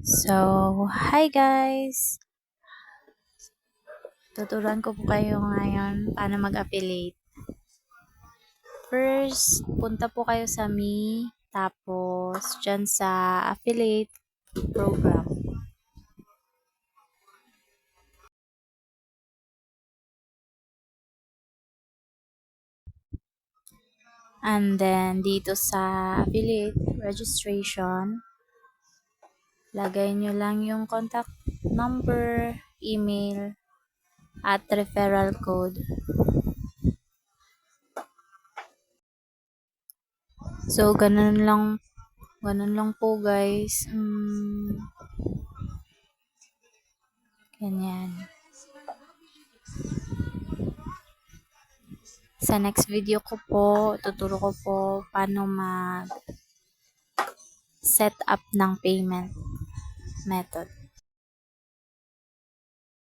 So, hi guys! Tuturuan ko po kayo ngayon paano mag-affiliate. First, punta po kayo sa Me, tapos dyan sa affiliate program. And then, dito sa affiliate registration, lagay nyo lang yung contact number, email, at referral code. So, ganun lang po guys. Ganyan. Sa next video ko po, tuturo ko po paano mag set up ng payment method.